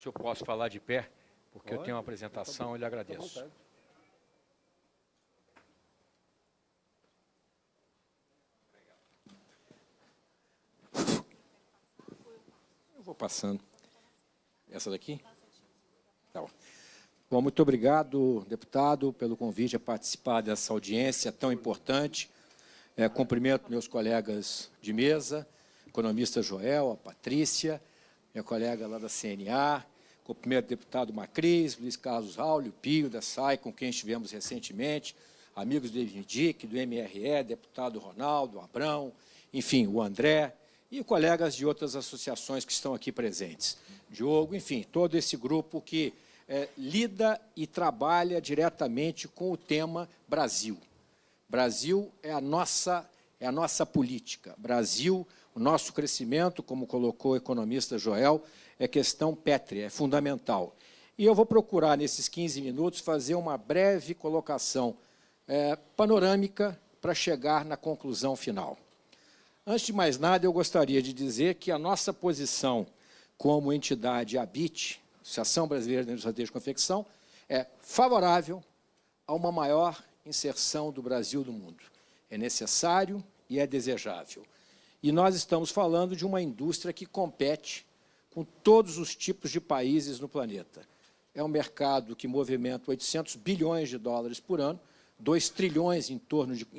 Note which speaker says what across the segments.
Speaker 1: Se eu posso falar de pé, porque eu tenho uma apresentação, eu lhe agradeço. Eu vou passando. Essa daqui? Tá bom. Bom, muito obrigado, deputado, pelo convite a participar dessa audiência tão importante. Cumprimento meus colegas de mesa, economista Joel, a Patrícia, minha colega lá da CNA, cumprimento o deputado Macris, Luiz Carlos Raul, o Pio da SAI, com quem estivemos recentemente, amigos do EVNIDIC, do MRE, deputado Ronaldo, Abrão, enfim, o André, e colegas de outras associações que estão aqui presentes. Diogo, enfim, todo esse grupo que lida e trabalha diretamente com o tema Brasil. Brasil é a nossa política. Brasil, o nosso crescimento, como colocou o economista Joel, é questão pétrea, é fundamental. E eu vou procurar, nesses 15 minutos, fazer uma breve colocação panorâmica para chegar na conclusão final. Antes de mais nada, eu gostaria de dizer que a nossa posição como entidade ABIT, Associação Brasileira de Indústria de Confecção, é favorável a uma maior inserção do Brasil no mundo. É necessário e é desejável. E nós estamos falando de uma indústria que compete com todos os tipos de países no planeta. É um mercado que movimenta 800 bilhões de dólares por ano, 2 trilhões em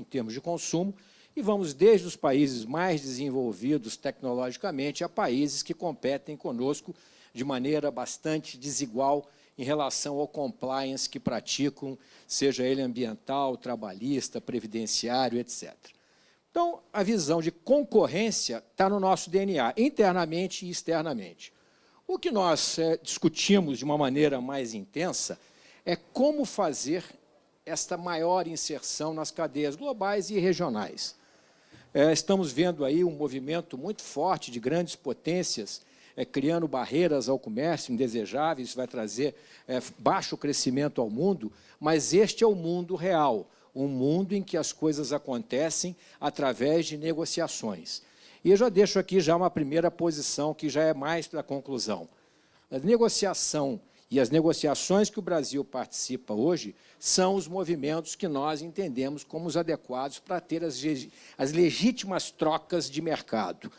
Speaker 1: termos de consumo, e vamos desde os países mais desenvolvidos tecnologicamente a países que competem conosco de maneira bastante desigual em relação ao compliance que praticam, seja ele ambiental, trabalhista, previdenciário, etc. Então, a visão de concorrência está no nosso DNA, internamente e externamente. O que nós discutimos de uma maneira mais intensa é como fazer esta maior inserção nas cadeias globais e regionais. Estamos vendo aí um movimento muito forte de grandes potências criando barreiras ao comércio indesejáveis, isso vai trazer baixo crescimento ao mundo, mas este é o mundo real, um mundo em que as coisas acontecem através de negociações. E eu já deixo aqui já uma primeira posição, que já é mais para a conclusão. A negociação e as negociações que o Brasil participa hoje são os movimentos que nós entendemos como os adequados para ter as legítimas trocas de mercado.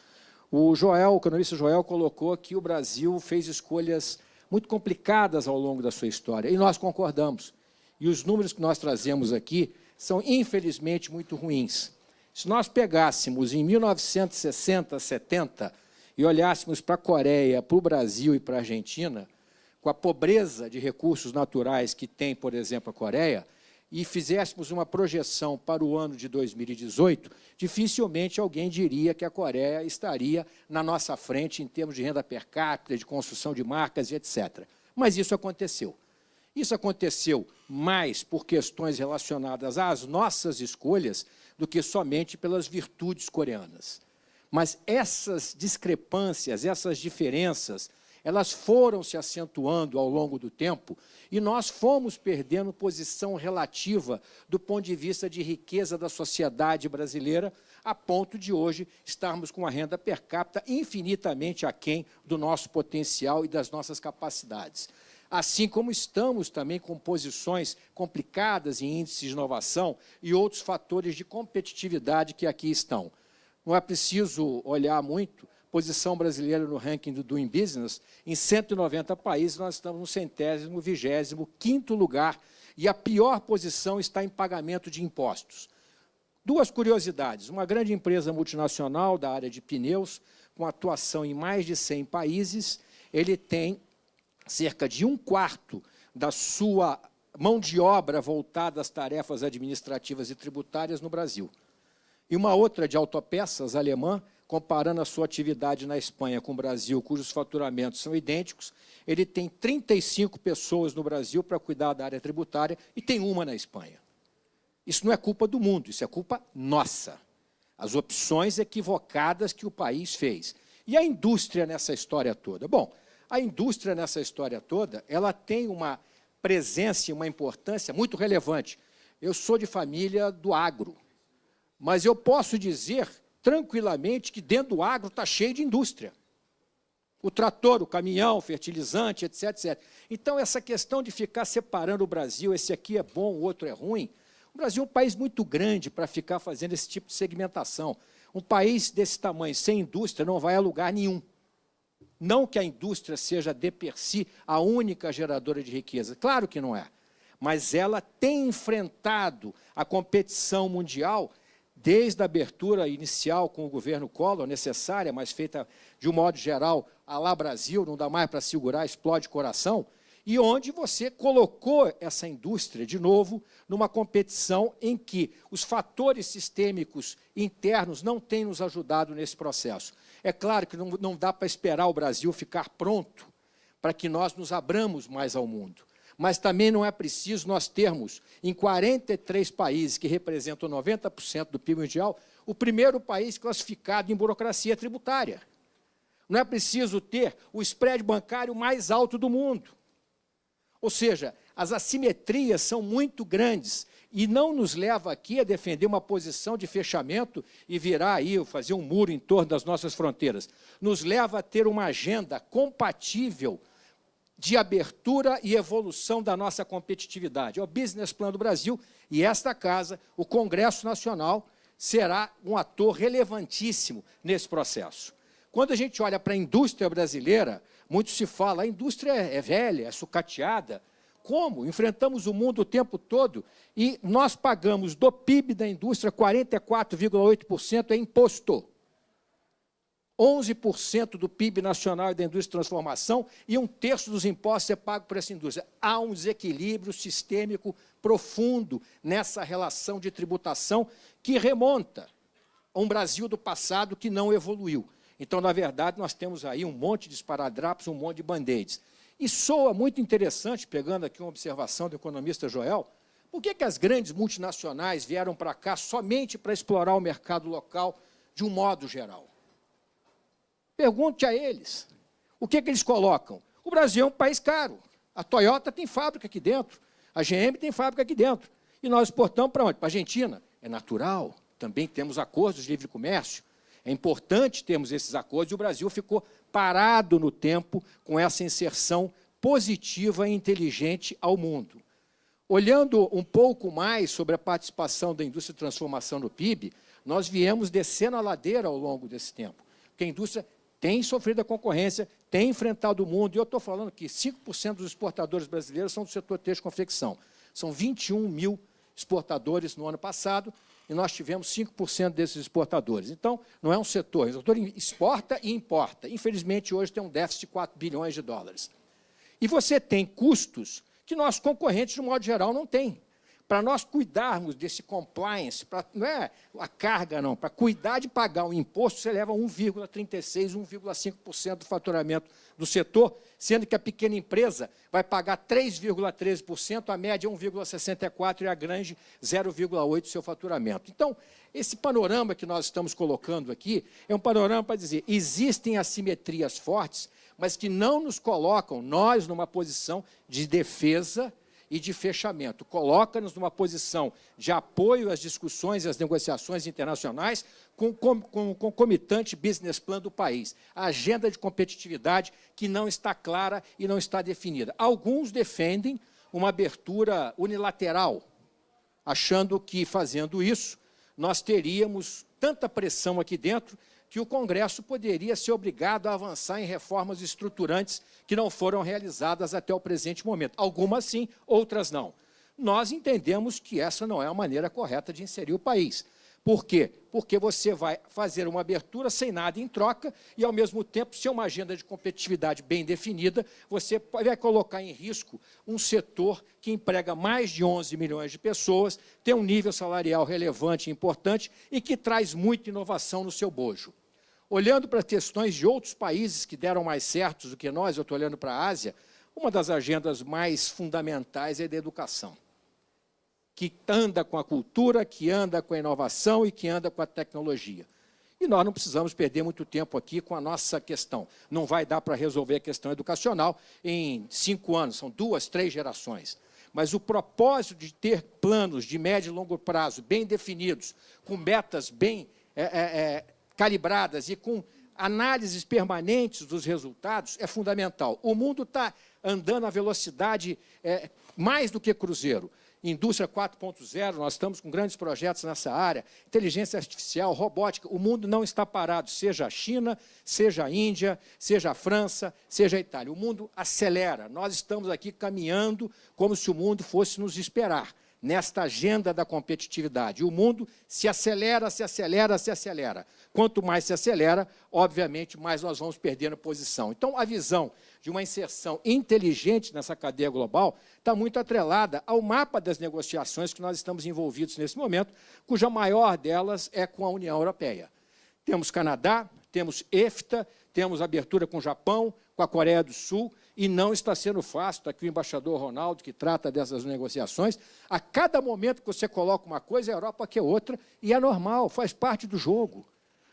Speaker 1: O economista Joel colocou que o Brasil fez escolhas muito complicadas ao longo da sua história, e nós concordamos. E os números que nós trazemos aqui são, infelizmente, muito ruins. Se nós pegássemos em 1960, 70, e olhássemos para a Coreia, para o Brasil e para a Argentina, com a pobreza de recursos naturais que tem, por exemplo, a Coreia, e fizéssemos uma projeção para o ano de 2018, dificilmente alguém diria que a Coreia estaria na nossa frente em termos de renda per capita, de construção de marcas e etc. Mas isso aconteceu. Isso aconteceu mais por questões relacionadas às nossas escolhas do que somente pelas virtudes coreanas. Mas essas discrepâncias, essas diferenças, elas foram se acentuando ao longo do tempo e nós fomos perdendo posição relativa do ponto de vista de riqueza da sociedade brasileira, a ponto de hoje estarmos com uma renda per capita infinitamente aquém do nosso potencial e das nossas capacidades. Assim como estamos também com posições complicadas em índices de inovação e outros fatores de competitividade que aqui estão. Não é preciso olhar muito. Posição brasileira no ranking do Doing Business, em 190 países, nós estamos no 125º lugar, e a pior posição está em pagamento de impostos. Duas curiosidades. Uma grande empresa multinacional da área de pneus, com atuação em mais de 100 países, ele tem cerca de 1/4 da sua mão de obra voltada às tarefas administrativas e tributárias no Brasil. E uma outra de autopeças, alemã, comparando a sua atividade na Espanha com o Brasil, cujos faturamentos são idênticos, ele tem 35 pessoas no Brasil para cuidar da área tributária e tem uma na Espanha. Isso não é culpa do mundo, isso é culpa nossa. As opções equivocadas que o país fez. E a indústria nessa história toda? Bom, a indústria nessa história toda, ela tem uma presença e uma importância muito relevante. Eu sou de família do agro, mas eu posso dizer tranquilamente que dentro do agro está cheio de indústria. O trator, o caminhão, o fertilizante, etc, etc. Então, essa questão de ficar separando o Brasil, esse aqui é bom, o outro é ruim, o Brasil é um país muito grande para ficar fazendo esse tipo de segmentação. Um país desse tamanho, sem indústria, não vai a lugar nenhum. Não que a indústria seja, de per si, a única geradora de riqueza. Claro que não é. Mas ela tem enfrentado a competição mundial desde a abertura inicial com o governo Collor, necessária, mas feita de um modo geral, à lá Brasil, não dá mais para segurar, explode coração, e onde você colocou essa indústria, de novo, numa competição em que os fatores sistêmicos internos não têm nos ajudado nesse processo. É claro que não dá para esperar o Brasil ficar pronto para que nós nos abramos mais ao mundo. Mas também não é preciso nós termos, em 43 países que representam 90% do PIB mundial, o primeiro país classificado em burocracia tributária. Não é preciso ter o spread bancário mais alto do mundo. Ou seja, as assimetrias são muito grandes e não nos leva aqui a defender uma posição de fechamento e virar aí, fazer um muro em torno das nossas fronteiras. Nos leva a ter uma agenda compatível de abertura e evolução da nossa competitividade. É o Business Plan do Brasil e esta casa, o Congresso Nacional, será um ator relevantíssimo nesse processo. Quando a gente olha para a indústria brasileira, muito se fala, a indústria é velha, é sucateada. Como? Enfrentamos o mundo o tempo todo e nós pagamos do PIB da indústria 44,8% é imposto. 11% do PIB nacional é da indústria de transformação e 1/3 dos impostos é pago por essa indústria. Há um desequilíbrio sistêmico profundo nessa relação de tributação que remonta a um Brasil do passado que não evoluiu. Então, na verdade, nós temos aí um monte de esparadrapos, um monte de band-aids. E soa muito interessante, pegando aqui uma observação do economista Joel, por que as grandes multinacionais vieram para cá somente para explorar o mercado local de um modo geral? Pergunte a eles. O que eles colocam? O Brasil é um país caro. A Toyota tem fábrica aqui dentro. A GM tem fábrica aqui dentro. E nós exportamos para onde? Para a Argentina. É natural. Também temos acordos de livre comércio. É importante termos esses acordos e o Brasil ficou parado no tempo com essa inserção positiva e inteligente ao mundo. Olhando um pouco mais sobre a participação da indústria de transformação no PIB, nós viemos descendo a ladeira ao longo desse tempo. Porque a indústria tem sofrido a concorrência, tem enfrentado o mundo, e eu estou falando que 5% dos exportadores brasileiros são do setor têxtil e confecção. São 21 mil exportadores no ano passado, e nós tivemos 5% desses exportadores. Então, não é um setor, o setor exporta e importa. Infelizmente, hoje tem um déficit de 4 bilhões de dólares. E você tem custos que nossos concorrentes, de modo geral, não têm. Para nós cuidarmos desse compliance, não é a carga, não, para cuidar de pagar o imposto, você leva 1,36%, 1,5% do faturamento do setor, sendo que a pequena empresa vai pagar 3,13%, a média é 1,64% e a grande 0,8% do seu faturamento. Então, esse panorama que nós estamos colocando aqui é um panorama para dizer, existem assimetrias fortes, mas que não nos colocam, nós, numa posição de defesa e de fechamento. Coloca-nos numa posição de apoio às discussões e às negociações internacionais com o concomitante business plan do país. A agenda de competitividade que não está clara e não está definida. Alguns defendem uma abertura unilateral, achando que, fazendo isso, nós teríamos tanta pressão aqui dentro que o Congresso poderia ser obrigado a avançar em reformas estruturantes que não foram realizadas até o presente momento. Algumas sim, outras não. Nós entendemos que essa não é a maneira correta de inserir o país. Por quê? Porque você vai fazer uma abertura sem nada em troca e, ao mesmo tempo, se é uma agenda de competitividade bem definida, você vai colocar em risco um setor que emprega mais de 11 milhões de pessoas, tem um nível salarial relevante e importante e que traz muita inovação no seu bojo. Olhando para questões de outros países que deram mais certos do que nós, eu estou olhando para a Ásia, uma das agendas mais fundamentais é a da educação, que anda com a cultura, que anda com a inovação e que anda com a tecnologia. E nós não precisamos perder muito tempo aqui com a nossa questão. Não vai dar para resolver a questão educacional em 5 anos, são 2, 3 gerações. Mas o propósito de ter planos de médio e longo prazo bem definidos, com metas bem calibradas e com análises permanentes dos resultados é fundamental. O mundo está andando a velocidade mais do que cruzeiro. Indústria 4.0, nós estamos com grandes projetos nessa área, inteligência artificial, robótica, o mundo não está parado, seja a China, seja a Índia, seja a França, seja a Itália. O mundo acelera, nós estamos aqui caminhando como se o mundo fosse nos esperar, nesta agenda da competitividade. O mundo se acelera, se acelera, se acelera. Quanto mais se acelera, obviamente, mais nós vamos perdendo posição. Então, a visão de uma inserção inteligente nessa cadeia global está muito atrelada ao mapa das negociações que nós estamos envolvidos nesse momento, cuja maior delas é com a União Europeia. Temos Canadá, temos EFTA, temos abertura com o Japão, com a Coreia do Sul, e não está sendo fácil. Está aqui o embaixador Ronaldo, que trata dessas negociações. A cada momento que você coloca uma coisa, a Europa quer outra, e é normal, faz parte do jogo.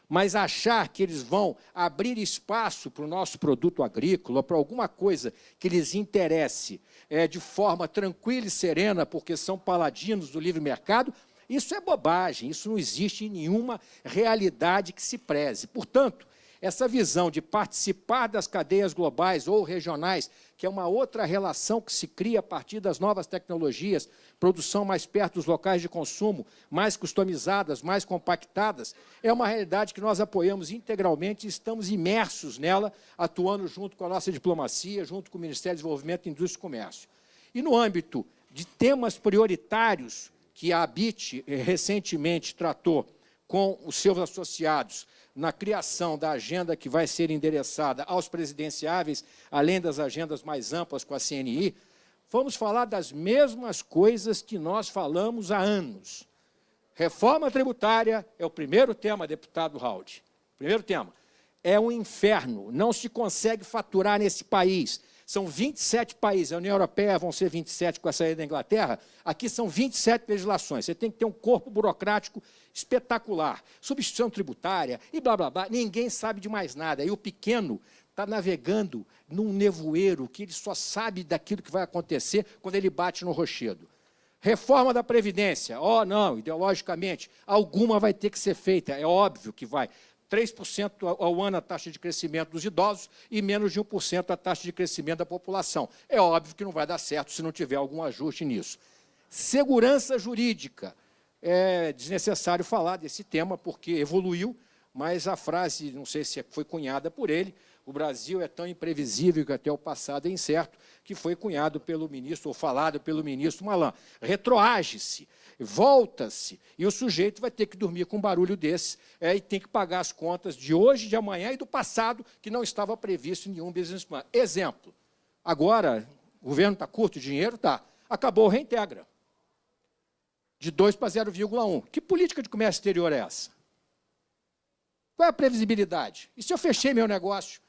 Speaker 1: Mas achar que eles vão abrir espaço para o nosso produto agrícola, para alguma coisa que lhes interesse de forma tranquila e serena, porque são paladinos do livre mercado, isso é bobagem, isso não existe em nenhuma realidade que se preze. Portanto, essa visão de participar das cadeias globais ou regionais, que é uma outra relação que se cria a partir das novas tecnologias, produção mais perto dos locais de consumo, mais customizadas, mais compactadas, é uma realidade que nós apoiamos integralmente e estamos imersos nela, atuando junto com a nossa diplomacia, junto com o Ministério do Desenvolvimento, Indústria e Comércio. E no âmbito de temas prioritários que a ABIT recentemente tratou com os seus associados, na criação da agenda que vai ser endereçada aos presidenciáveis, além das agendas mais amplas com a CNI, vamos falar das mesmas coisas que nós falamos há anos. Reforma tributária é o primeiro tema, deputado Haldi. Primeiro tema. É um inferno, não se consegue faturar nesse país. São 27 países, a União Europeia vão ser 27 com a saída da Inglaterra, aqui são 27 legislações, você tem que ter um corpo burocrático espetacular, substituição tributária e blá, blá, blá, ninguém sabe de mais nada, e o pequeno está navegando num nevoeiro que ele só sabe daquilo que vai acontecer quando ele bate no rochedo. Reforma da Previdência, não, ideologicamente, alguma vai ter que ser feita, é óbvio que vai. 3% ao ano a taxa de crescimento dos idosos e menos de 1% a taxa de crescimento da população. É óbvio que não vai dar certo se não tiver algum ajuste nisso. Segurança jurídica. É desnecessário falar desse tema, porque evoluiu, mas a frase, não sei se foi cunhada por ele, o Brasil é tão imprevisível que até o passado é incerto, que foi cunhado pelo ministro, ou falado pelo ministro Malan. Retroage-se, volta-se, e o sujeito vai ter que dormir com um barulho desse e tem que pagar as contas de hoje, de amanhã e do passado, que não estava previsto em nenhum business plan. Exemplo, agora, o governo está curto de dinheiro? Está. Acabou o Reintegra. De 2 para 0,1. Que política de comércio exterior é essa? Qual é a previsibilidade? E se eu fechei meu negócio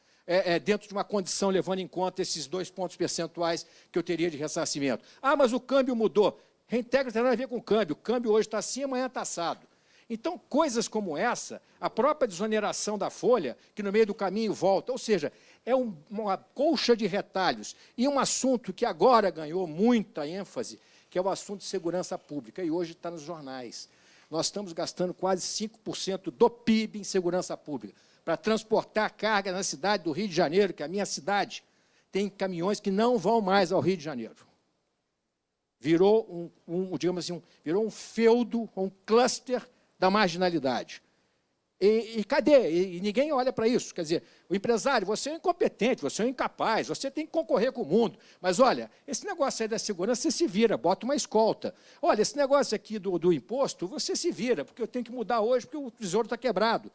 Speaker 1: dentro de uma condição levando em conta esses 2 pontos percentuais que eu teria de ressarcimento? Mas o câmbio mudou. Reintegra tem nada a ver com o câmbio hoje está assim, amanhã está assado. Então, coisas como essa, a própria desoneração da folha, que no meio do caminho volta, ou seja, é uma colcha de retalhos. E um assunto que agora ganhou muita ênfase, que é o assunto de segurança pública, e hoje está nos jornais. Nós estamos gastando quase 5% do PIB em segurança pública, para transportar carga na cidade do Rio de Janeiro, que é a minha cidade, tem caminhões que não vão mais ao Rio de Janeiro. Virou digamos assim, virou um feudo, um cluster da marginalidade. E cadê? E ninguém olha para isso. Quer dizer, o empresário, você é incompetente, você é incapaz, você tem que concorrer com o mundo. Mas, olha, esse negócio aí da segurança, você se vira, bota uma escolta. Olha, esse negócio aqui do imposto, você se vira, porque eu tenho que mudar hoje, porque o tesouro está quebrado.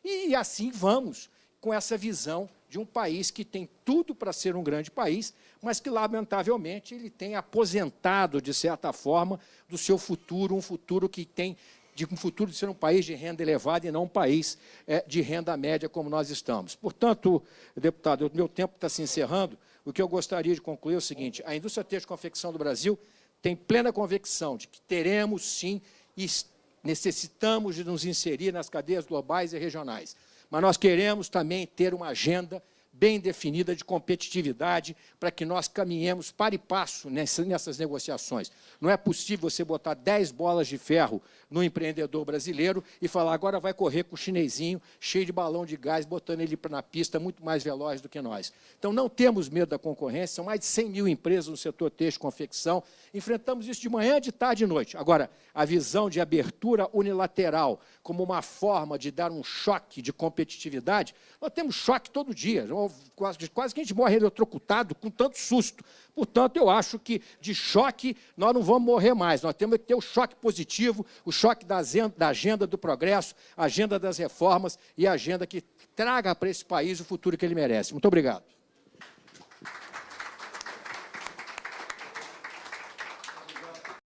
Speaker 1: E assim vamos, com essa visão de um país que tem tudo para ser um grande país, mas que, lamentavelmente, ele tem aposentado, de certa forma, do seu futuro, um futuro que tem um futuro de ser um país de renda elevada e não um país de renda média como nós estamos. Portanto, deputado, o meu tempo está se encerrando. O que eu gostaria de concluir é o seguinte: a indústria têxtil e confecção do Brasil tem plena convicção de que teremos, sim, e necessitamos de nos inserir nas cadeias globais e regionais. Mas nós queremos também ter uma agenda bem definida de competitividade para que nós caminhemos para e passo nessas negociações. Não é possível você botar 10 bolas de ferro no empreendedor brasileiro e falar agora vai correr com o chinesinho cheio de balão de gás, botando ele na pista muito mais veloz do que nós. Então, não temos medo da concorrência, são mais de 100 mil empresas no setor têxtil e confecção, enfrentamos isso de manhã, de tarde e de noite. Agora, a visão de abertura unilateral como uma forma de dar um choque de competitividade, nós temos choque todo dia, quase que a gente morre eletrocutado com tanto susto. Portanto, eu acho que de choque nós não vamos morrer mais, nós temos que ter o choque positivo, o choque da agenda do progresso, a agenda das reformas e a agenda que traga para esse país o futuro que ele merece. Muito obrigado.